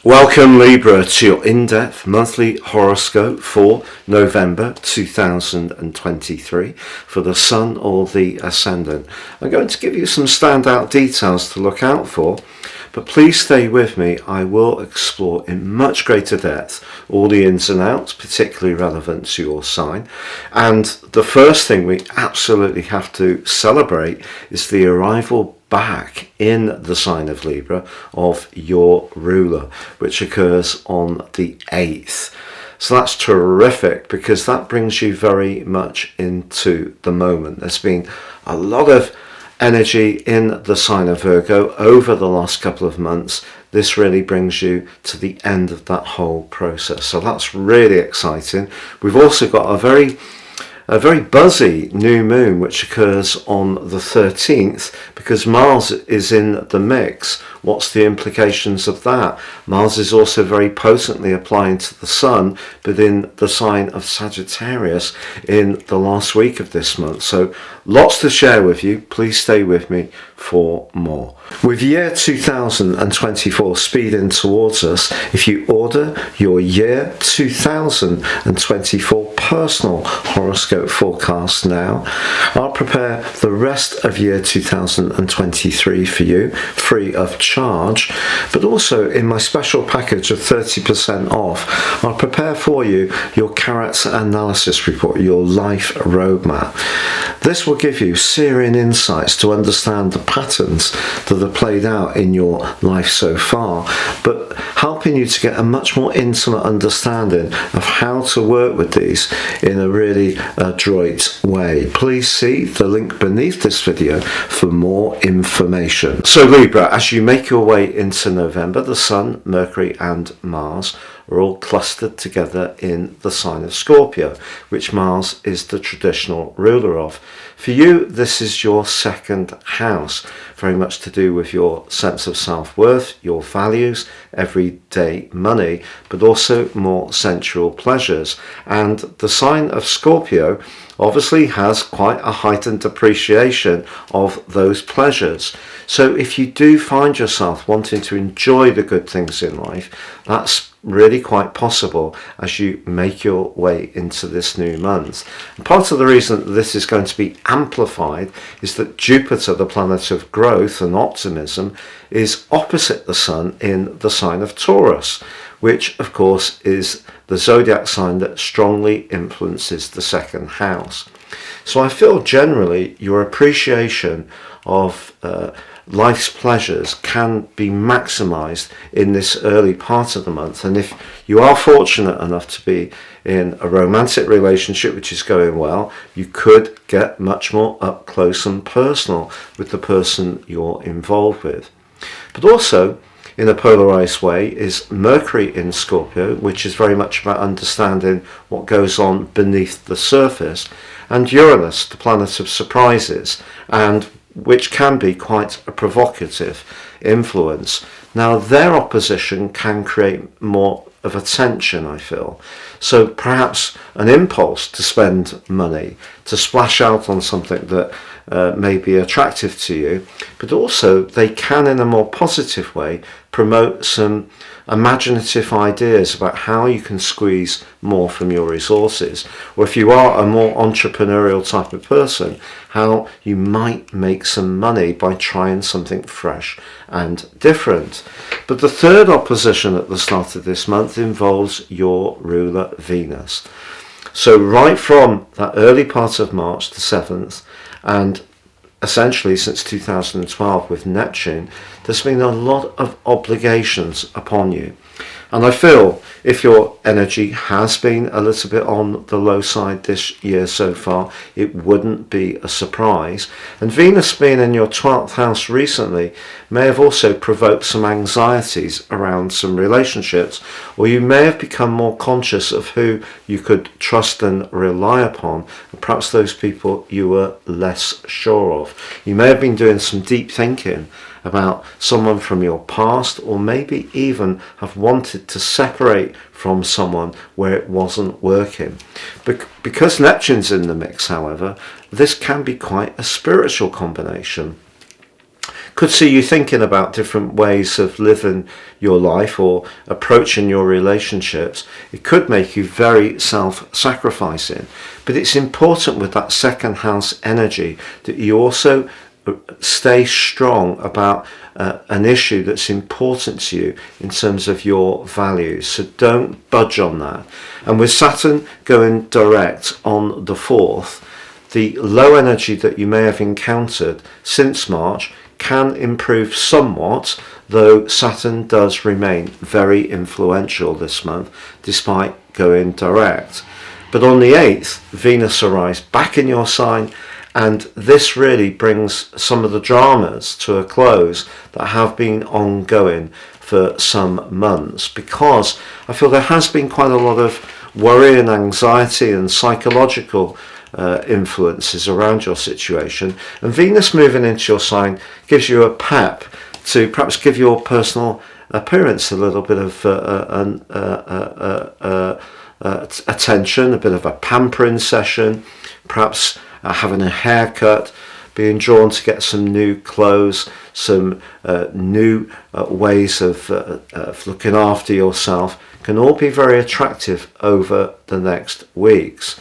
Welcome Libra to your in-depth monthly horoscope for November 2023 for the Sun or the Ascendant. I'm going to give you some standout details to look out for, but please stay with me. I will explore in much greater depth all the ins and outs, particularly relevant to your sign. And the first thing we absolutely have to celebrate is the arrival back in the sign of Libra of your ruler, which occurs on the 8th. So that's terrific because that brings you very much into the moment. There's been a lot of energy in the sign of Virgo over the last couple of months. This really brings you to the end of that whole process. So that's really exciting. We've also got a very buzzy new moon which occurs on the 13th because Mars is in the mix. What's the implications of that? Mars is also very potently applying to the Sun, but in the sign of Sagittarius in the last week of this month. So lots to share with you. Please stay with me for more. With year 2024 speeding towards us, if you order your year 2024 personal horoscope forecast now, I'll prepare the rest of year 2023 for you free of charge, but also in my special package of 30% off, I'll prepare for you your character analysis report, your life roadmap. This will give you searing insights to understand the patterns that are played out in your life so far, but helping you to get a much more intimate understanding of how to work with these in a really adroit way. Please see the link beneath this video for more information. So Libra, as you make your way into November, the Sun, Mercury and Mars are all clustered together in the sign of Scorpio, which Mars is the traditional ruler of. For you, this is your second house, very much to do with your sense of self-worth, your values, everyday money, but also more sensual pleasures. And the sign of Scorpio obviously has quite a heightened appreciation of those pleasures. So if you do find yourself wanting to enjoy the good things in life, that's really quite possible as you make your way into this new month. And part of the reason that this is going to be amplified is that Jupiter, the planet of growth and optimism, is opposite the Sun in the sign of Taurus, which of course is the zodiac sign that strongly influences the second house. So I feel generally your appreciation of life's pleasures can be maximized in this early part of the month, and if you are fortunate enough to be in a romantic relationship which is going well, you could get much more up close and personal with the person you're involved with. But also in a polarized way is Mercury in Scorpio, which is very much about understanding what goes on beneath the surface, and Uranus, the planet of surprises, and which can be quite a provocative influence. Now their opposition can create more of a tension, I feel. So perhaps an impulse to spend money, to splash out on something that may be attractive to you, but also they can in a more positive way promote some imaginative ideas about how you can squeeze more from your resources, or if you are a more entrepreneurial type of person, how you might make some money by trying something fresh and different. But the third opposition at the start of this month involves your ruler Venus. So right from that early part of March the 7th, and essentially since 2012 with Neptune, there's been a lot of obligations upon you. And I feel if your energy has been a little bit on the low side this year so far, it wouldn't be a surprise. And Venus being in your 12th house recently may have also provoked some anxieties around some relationships, or you may have become more conscious of who you could trust and rely upon, and perhaps those people you were less sure of. You may have been doing some deep thinking about someone from your past, or maybe even have wanted to separate from someone where it wasn't working. Because Neptune's in the mix, however, this can be quite a spiritual combination. Could see you thinking about different ways of living your life or approaching your relationships. It could make you very self-sacrificing. But it's important with that second house energy that you also stay strong about an issue that's important to you in terms of your values. So don't budge on that. And with Saturn going direct on the 4th, the low energy that you may have encountered since March can improve somewhat, though Saturn does remain very influential this month despite going direct. But on the 8th, Venus arrives back in your sign, and this really brings some of the dramas to a close that have been ongoing for some months, because I feel there has been quite a lot of worry and anxiety and psychological influences around your situation. And Venus moving into your sign gives you a pep to perhaps give your personal appearance a little bit of attention, a bit of a pampering session, perhaps having a haircut, being drawn to get some new clothes, some new ways of looking after yourself, can all be very attractive over the next weeks.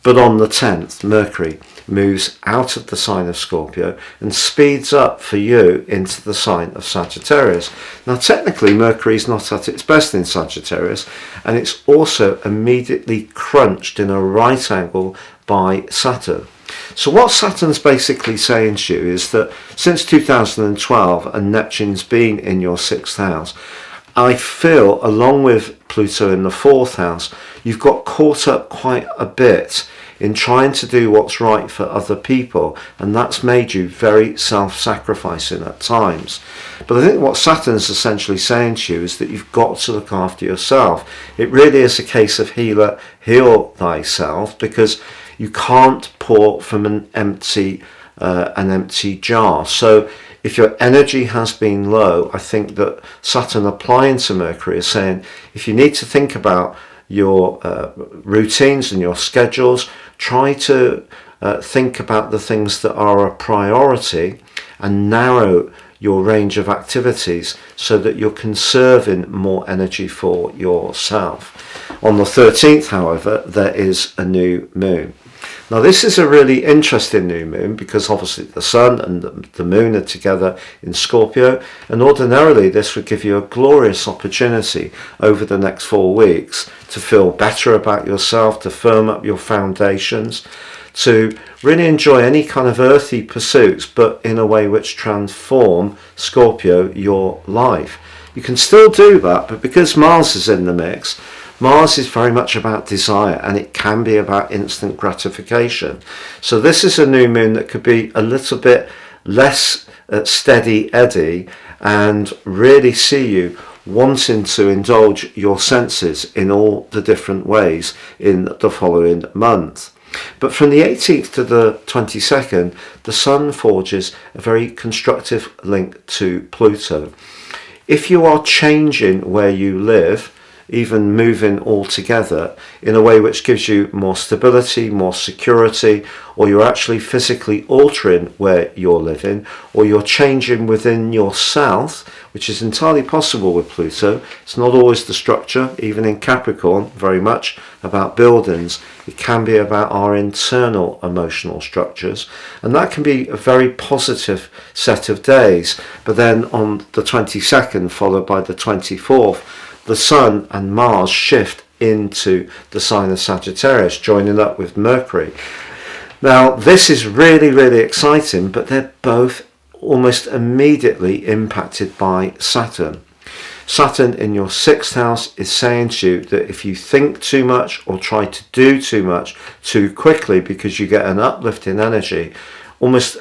But on the 10th, Mercury moves out of the sign of Scorpio and speeds up for you into the sign of Sagittarius. Now, technically, Mercury is not at its best in Sagittarius, and it's also immediately crunched in a right angle by Saturn. So what Saturn's basically saying to you is that since 2012 and Neptune's been in your 6th house, I feel, along with Pluto in the 4th house, you've got caught up quite a bit in trying to do what's right for other people, and that's made you very self-sacrificing at times. But I think what Saturn's essentially saying to you is that you've got to look after yourself. It really is a case of heal thyself, because you can't pour from an empty jar. So if your energy has been low, I think that Saturn applying to Mercury is saying, if you need to think about your routines and your schedules, try to think about the things that are a priority and narrow your range of activities so that you're conserving more energy for yourself. On the 13th, however, there is a new moon. Now, this is a really interesting new moon because obviously the sun and the moon are together in Scorpio, and ordinarily this would give you a glorious opportunity over the next 4 weeks to feel better about yourself, to firm up your foundations, to really enjoy any kind of earthy pursuits, but in a way which transform, Scorpio, your life. You can still do that, but because Mars is in the mix, Mars is very much about desire, and it can be about instant gratification. So this is a new moon that could be a little bit less steady Eddie and really see you wanting to indulge your senses in all the different ways in the following month. But from the 18th to the 22nd, the Sun forges a very constructive link to Pluto. If you are changing where you live, even moving altogether in a way which gives you more stability, more security, or you're actually physically altering where you're living, or you're changing within yourself, which is entirely possible with Pluto. It's not always the structure, even in Capricorn, very much about buildings. It can be about our internal emotional structures, and that can be a very positive set of days. But then on the 22nd, followed by the 24th, the Sun and Mars shift into the sign of Sagittarius, joining up with Mercury. Now, this is really, really exciting, but they're both almost immediately impacted by Saturn. Saturn in your 6th house is saying to you that if you think too much or try to do too much too quickly because you get an uplift in energy, almost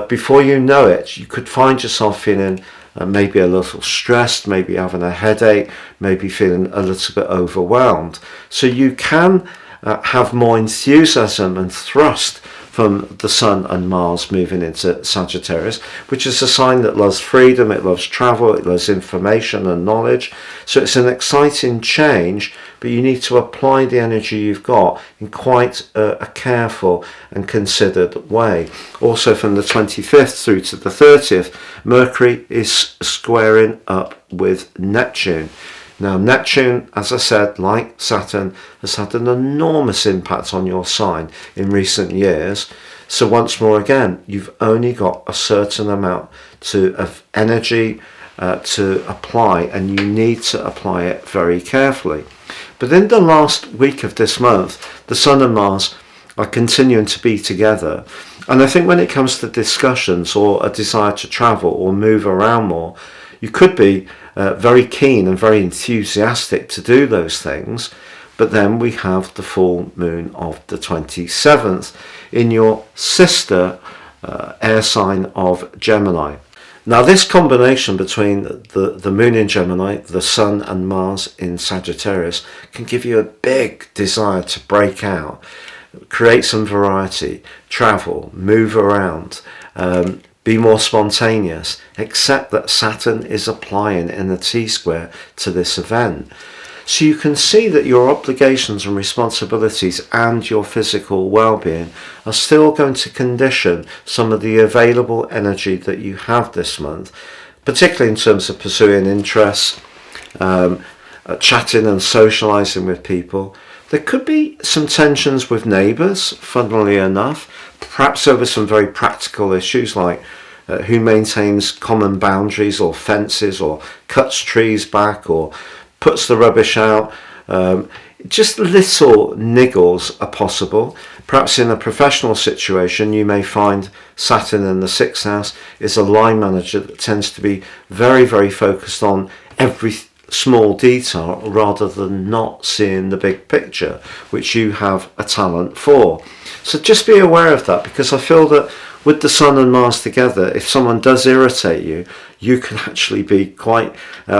before you know it, you could find yourself feeling maybe a little stressed, maybe having a headache, maybe feeling a little bit overwhelmed. So you can have more enthusiasm and thrust from the Sun and Mars moving into Sagittarius, which is a sign that loves freedom, it loves travel, it loves information and knowledge. So it's an exciting change, but you need to apply the energy you've got in quite a careful and considered way. Also from the 25th through to the 30th, Mercury is squaring up with Neptune. Now Neptune, as I said, like Saturn, has had an enormous impact on your sign in recent years. So once more again, you've only got a certain amount of energy to apply, and you need to apply it very carefully. But in the last week of this month, the Sun and Mars are continuing to be together. And I think when it comes to discussions or a desire to travel or move around more, you could be very keen and very enthusiastic to do those things. But then we have the full moon of the 27th in your sister air sign of Gemini. Now this combination between the moon in Gemini, the Sun and Mars in Sagittarius can give you a big desire to break out, create some variety, travel, move around, be more spontaneous, except that Saturn is applying in a T-square to this event. So you can see that your obligations and responsibilities and your physical well-being are still going to condition some of the available energy that you have this month, particularly in terms of pursuing interests, chatting and socialising with people. There could be some tensions with neighbours, funnily enough, perhaps over some very practical issues like who maintains common boundaries or fences or cuts trees back or puts the rubbish out. Just little niggles are possible. Perhaps in a professional situation you may find Saturn in the 6th house is a line manager that tends to be very, very focused on every small detail rather than not seeing the big picture, which you have a talent for. So just be aware of that, because I feel that with the Sun and Mars together, if someone does irritate you, you can actually be quite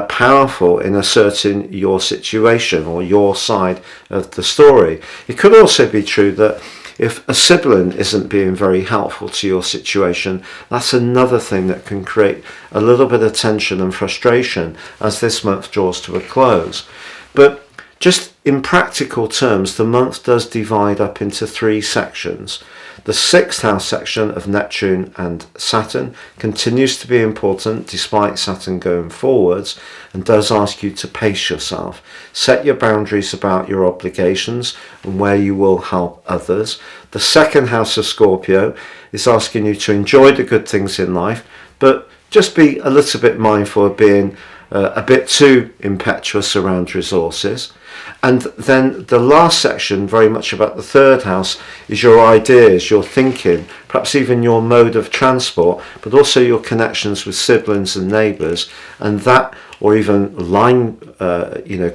powerful in asserting your situation or your side of the story. It could also be true that if a sibling isn't being very helpful to your situation, that's another thing that can create a little bit of tension and frustration as this month draws to a close. But just in practical terms, the month does divide up into 3 sections. The 6th house section of Neptune and Saturn continues to be important despite Saturn going forwards, and does ask you to pace yourself. Set your boundaries about your obligations and where you will help others. The 2nd house of Scorpio is asking you to enjoy the good things in life, but just be a little bit mindful of being a bit too impetuous around resources. And then the last section, very much about the 3rd house, is your ideas, your thinking, perhaps even your mode of transport, but also your connections with siblings and neighbours, and that, or even line,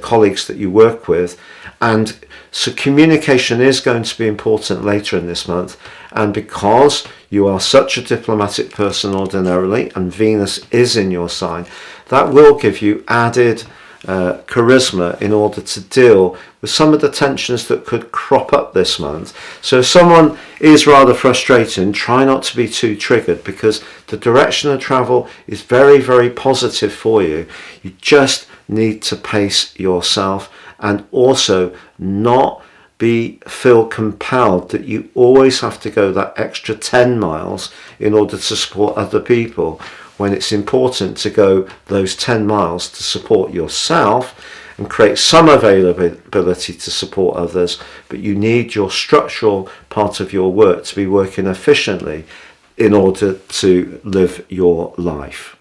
colleagues that you work with. And so communication is going to be important later in this month. And because you are such a diplomatic person ordinarily, and Venus is in your sign, that will give you added charisma in order to deal with some of the tensions that could crop up this month. So if someone is rather frustrating, try not to be too triggered, because the direction of travel is very, very positive for you. You just need to pace yourself and also not feel compelled that you always have to go that extra 10 miles in order to support other people, when it's important to go those 10 miles to support yourself and create some availability to support others. But you need your structural part of your work to be working efficiently in order to live your life.